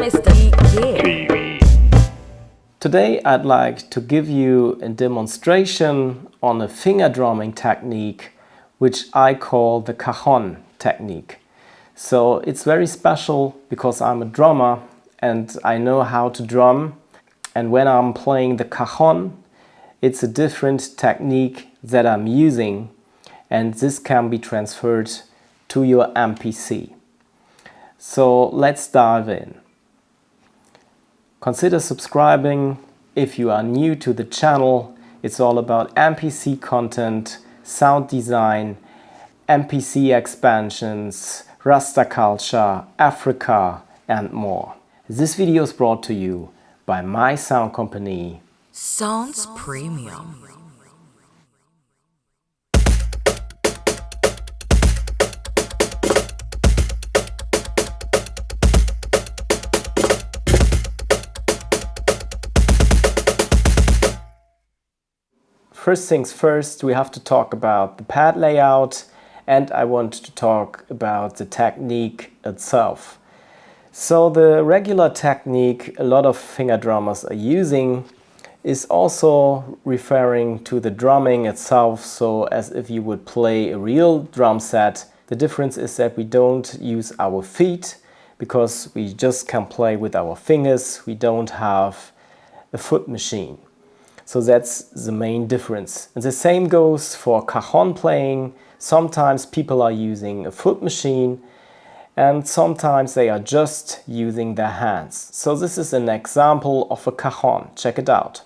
Mr. TV. Today I'd like to give you a demonstration on a finger drumming technique which I call the Cajon Technique. So it's very special because I'm a drummer and I know how to drum, and when I'm playing the cajon it's a different technique that I'm using, and this can be transferred to your MPC. So let's dive in. Consider subscribing if you are new to the channel. It's all about MPC content, sound design, MPC expansions, Rasta culture, Africa and more. This video is brought to you by my sound company, Sounds Premium. First things first, we have to talk about the pad layout, and I want to talk about the technique itself. So the regular technique a lot of finger drummers are using is also referring to the drumming itself, so as if you would play a real drum set. The difference is that we don't use our feet because we just can play with our fingers. We don't have a foot machine. So that's the main difference. And the same goes for cajon playing. Sometimes people are using a foot machine and sometimes they are just using their hands. So this is an example of a cajon. Check it out.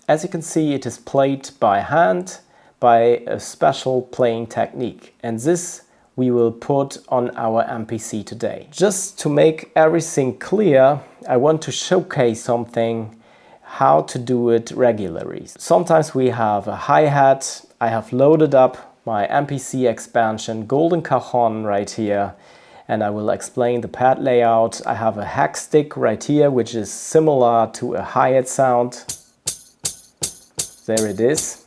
As you can see, it is played by hand by a special playing technique, and this we will put on our MPC today. Just to make everything clear, I want to showcase something, how to do it regularly. Sometimes we have a hi-hat. I have loaded up my MPC expansion Golden Cajon right here, and I will explain the pad layout. I have a hack stick right here which is similar to a hi-hat sound. There it is.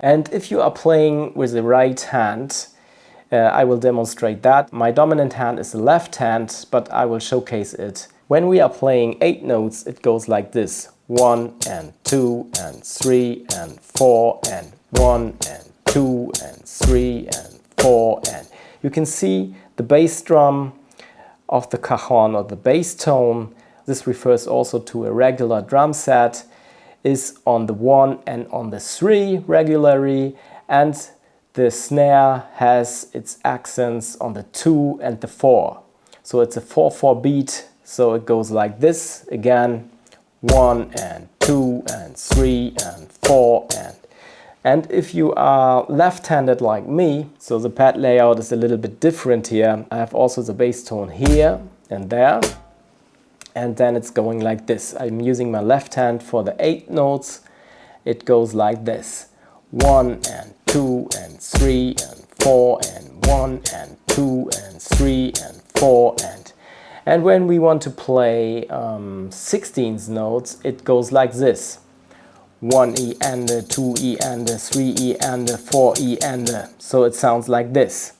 And if you are playing with the right hand, I will demonstrate that. My dominant hand is the left hand, but I will showcase it. When we are playing 8 notes, it goes like this. 1 and 2 and 3 and 4 and 1 and 2 and 3 and 4 and... You can see the bass drum of the cajon, or the bass tone. This refers also to a regular drum set, is on the 1 and on the 3 regularly, and the snare has its accents on the 2 and the 4. So it's a 4/4 beat, so it goes like this again, 1 and 2 and 3 and 4 and if you are left-handed like me, so the pad layout is a little bit different here. I have also the bass tone here and there. And then it's going like this. I'm using my left hand for the 8 notes. It goes like this. 1 and 2 and 3 and 4 and 1 and 2 and 3 and 4 and when we want to play 16th notes, it goes like this. 1 E and 2 E and 3 E and 4 E and so it sounds like this.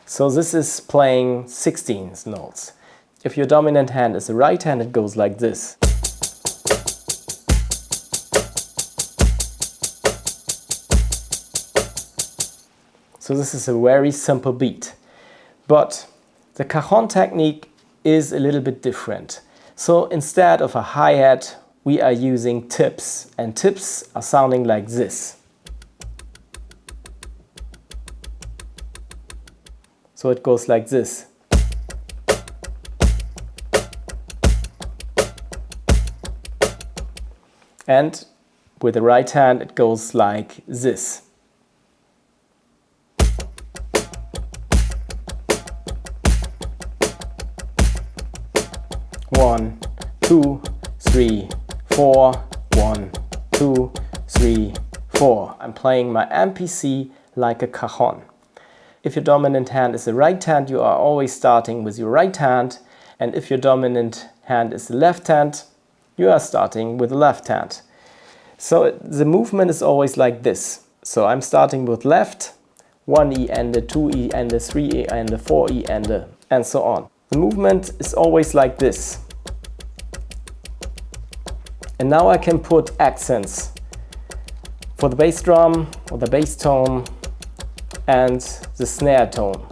So this is playing 16th notes. If your dominant hand is the right hand, it goes like this. So this is a very simple beat. But the cajon technique is a little bit different. So instead of a hi-hat, we are using tips, and tips are sounding like this. So it goes like this. And with the right hand it goes like this. 1, 2, 3, 4, 1, 2, 3, 4. I'm playing my MPC like a cajon. If your dominant hand is the right hand, you are always starting with your right hand, and if your dominant hand is the left hand, you are starting with the left hand. So the movement is always like this. So I'm starting with left, 1 E ende, 2 E ende, 3 E ende, 4 E ende, and so on. The movement is always like this. And now I can put accents for the bass drum or the bass tone and the snare tone.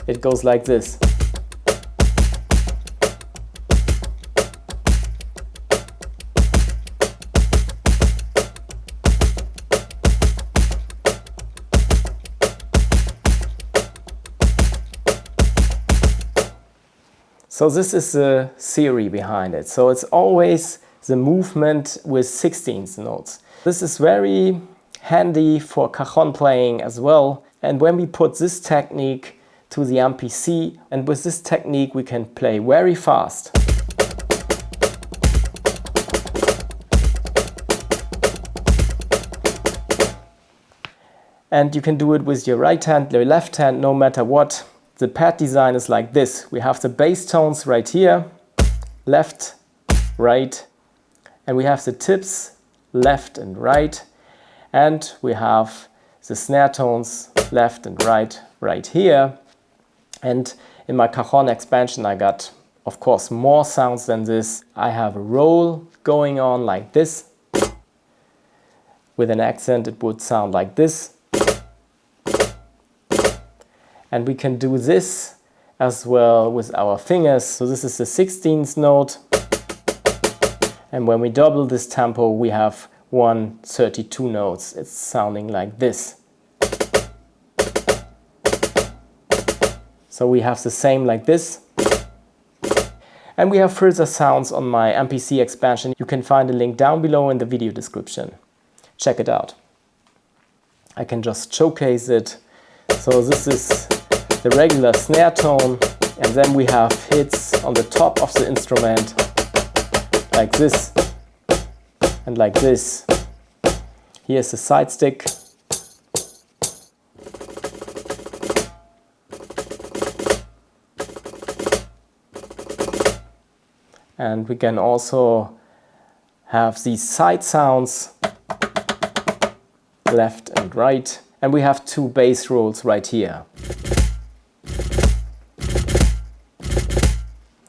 It goes like this. So this is the theory behind it. So it's always the movement with 16th notes. This is very handy for cajon playing as well. And when we put this technique to the MPC, and with this technique we can play very fast. And you can do it with your right hand, your left hand, no matter what. The pad design is like this. We have the bass tones right here, left, right, and we have the tips, left and right, and we have the snare tones, left and right here. And in my cajon expansion I got, of course, more sounds than this. I have a roll going on like this. With an accent it would sound like this. And we can do this as well with our fingers. So this is the 16th note. And when we double this tempo, we have 132 notes. It's sounding like this. So we have the same like this. And we have further sounds on my MPC expansion. You can find a link down below in the video description. Check it out. I can just showcase it. So this is the regular snare tone, and then we have hits on the top of the instrument like this and like this. Here's the side stick. And we can also have these side sounds, left and right. And we have 2 bass rolls right here.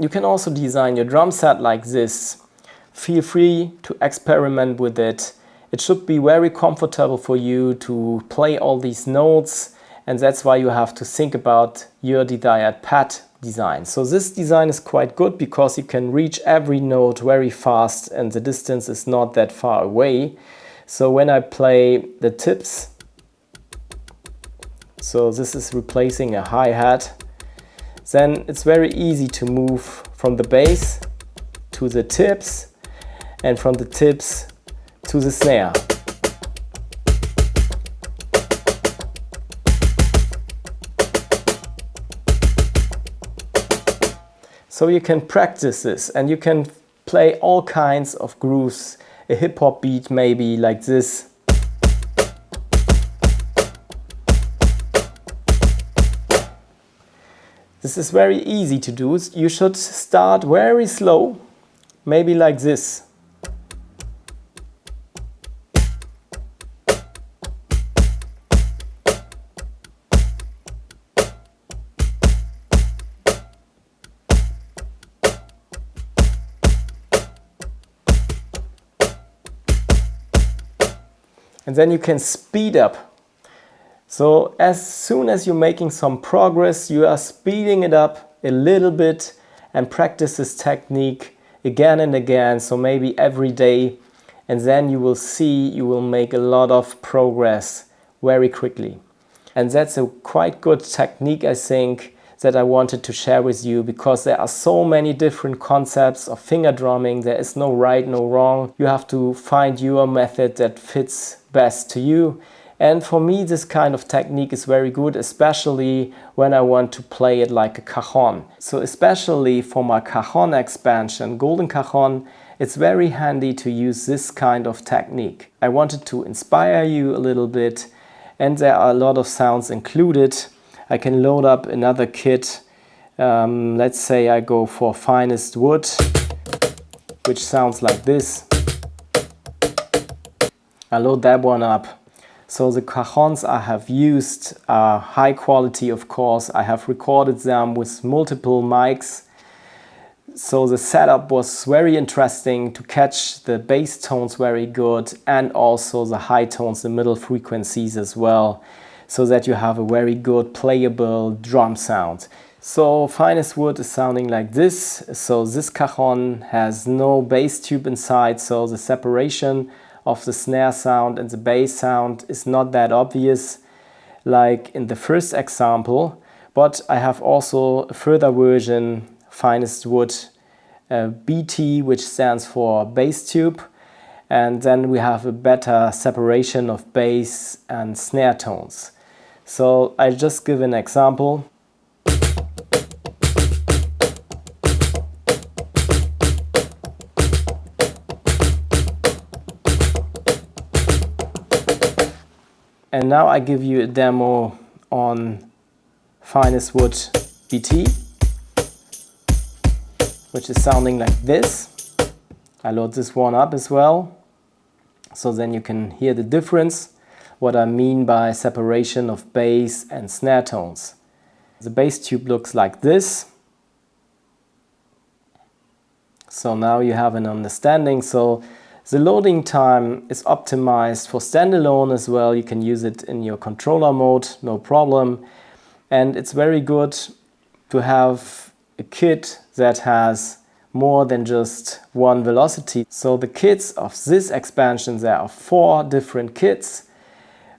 You can also design your drum set like this. Feel free to experiment with it. It should be very comfortable for you to play all these notes, and that's why you have to think about your desired pad design. So this design is quite good because you can reach every note very fast and the distance is not that far away. So when I play the tips, so this is replacing a hi-hat, then it's very easy to move from the bass to the tips and from the tips to the snare. So you can practice this and you can play all kinds of grooves, a hip-hop beat maybe like this. This is very easy to do. You should start very slow, maybe like this. And then you can speed up. So as soon as you're making some progress, you are speeding it up a little bit and practice this technique again and again. So maybe every day, and then you will see you will make a lot of progress very quickly. And that's a quite good technique, I think, that I wanted to share with you, because there are so many different concepts of finger drumming. There is no right, no wrong. You have to find your method that fits best to you. And for me, this kind of technique is very good, especially when I want to play it like a cajon. So especially for my cajon expansion, Golden Cajon, it's very handy to use this kind of technique. I wanted to inspire you a little bit, and there are a lot of sounds included. I can load up another kit. Let's say I go for finest wood, which sounds like this. I load that one up. So the cajons I have used are high quality, of course. I have recorded them with multiple mics. So the setup was very interesting to catch the bass tones very good, and also the high tones, the middle frequencies as well, so that you have a very good playable drum sound. So finest wood is sounding like this. So this cajon has no bass tube inside, so the separation of the snare sound and the bass sound is not that obvious like in the first example. But I have also a further version, finest wood BT, which stands for bass tube, and then we have a better separation of bass and snare tones. So I just give an example. And now I give you a demo on finest wood BT, which is sounding like this. I load this one up as well, so then you can hear the difference, what I mean by separation of bass and snare tones. The bass tube looks like this. So now you have an understanding. So the loading time is optimized for standalone as well. You can use it in your controller mode, no problem. And it's very good to have a kit that has more than just one velocity. So the kits of this expansion, there are 4 different kits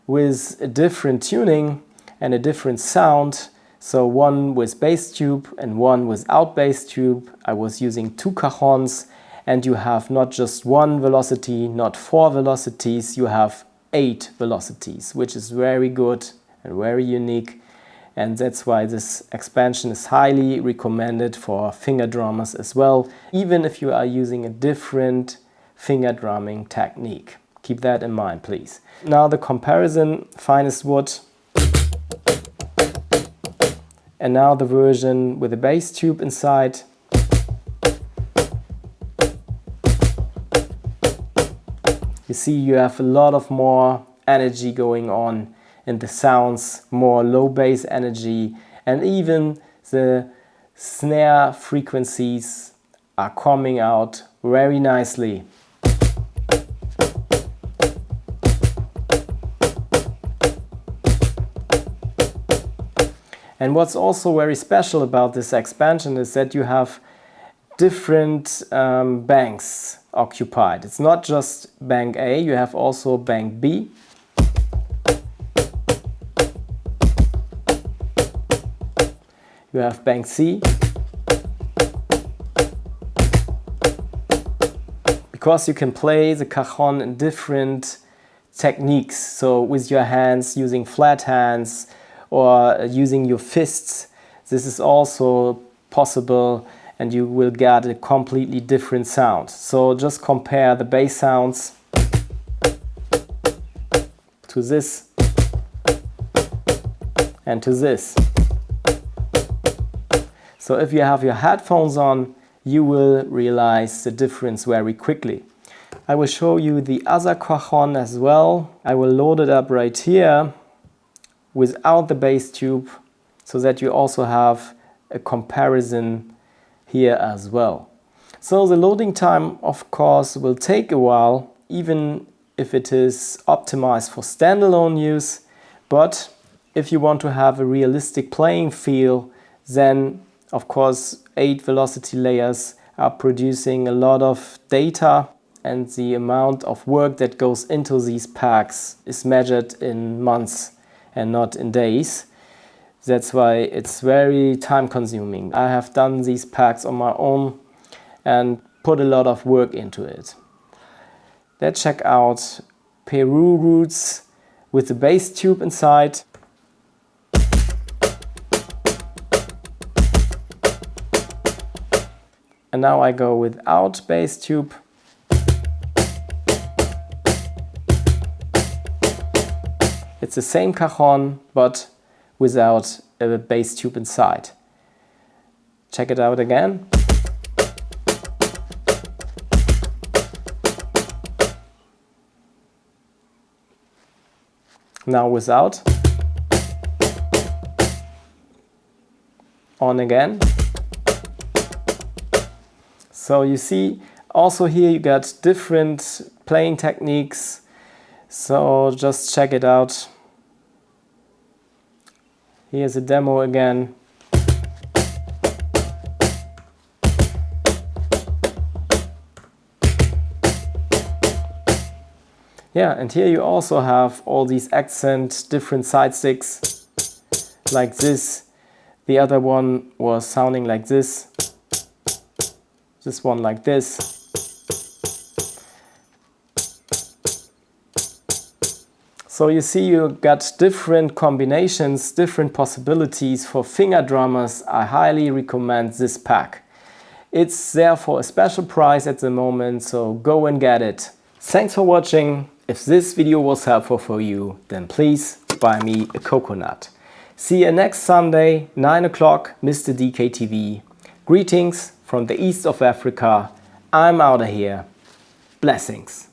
with a different tuning and a different sound. So one with bass tube and one without bass tube. I was using 2 cajons. And you have not just 1 velocity, not 4 velocities, you have 8 velocities, which is very good and very unique. And that's why this expansion is highly recommended for finger drummers as well, even if you are using a different finger drumming technique. Keep that in mind, please. Now the comparison, finest wood, and now the version with the bass tube inside. You see, you have a lot of more energy going on in the sounds, more low bass energy, and even the snare frequencies are coming out very nicely. And what's also very special about this expansion is that you have different banks occupied. It's not just bank A, you have also bank B. You have bank C. Because you can play the cajon in different techniques. So with your hands, using flat hands, or using your fists, this is also possible, and you will get a completely different sound. So just compare the bass sounds to this and to this. So if you have your headphones on, you will realize the difference very quickly. I will show you the other cajon as well. I will load it up right here without the bass tube, so that you also have a comparison here as well. So the loading time, of course, will take a while, even if it is optimized for standalone use. But if you want to have a realistic playing feel, then of course 8 velocity layers are producing a lot of data, and the amount of work that goes into these packs is measured in months and not in days. That's why it's very time consuming. I have done these packs on my own and put a lot of work into it. Let's check out Peru Roots with the bass tube inside. And now I go without bass tube. It's the same cajon, but without a bass tube inside. Check it out again. Now without. On again. So you see, also here you got different playing techniques. So just check it out. Here's a demo again. Yeah, and here you also have all these accent, different side sticks, like this. The other one was sounding like this. This one like this. So you see you got different combinations, different possibilities for finger drummers. I highly recommend this pack. It's there for a special price at the moment, so go and get it. Thanks for watching. If this video was helpful for you, then please buy me a coconut. See you next Sunday, 9 o'clock, Mr. DK TV. Greetings from the east of Africa. I'm out of here. Blessings.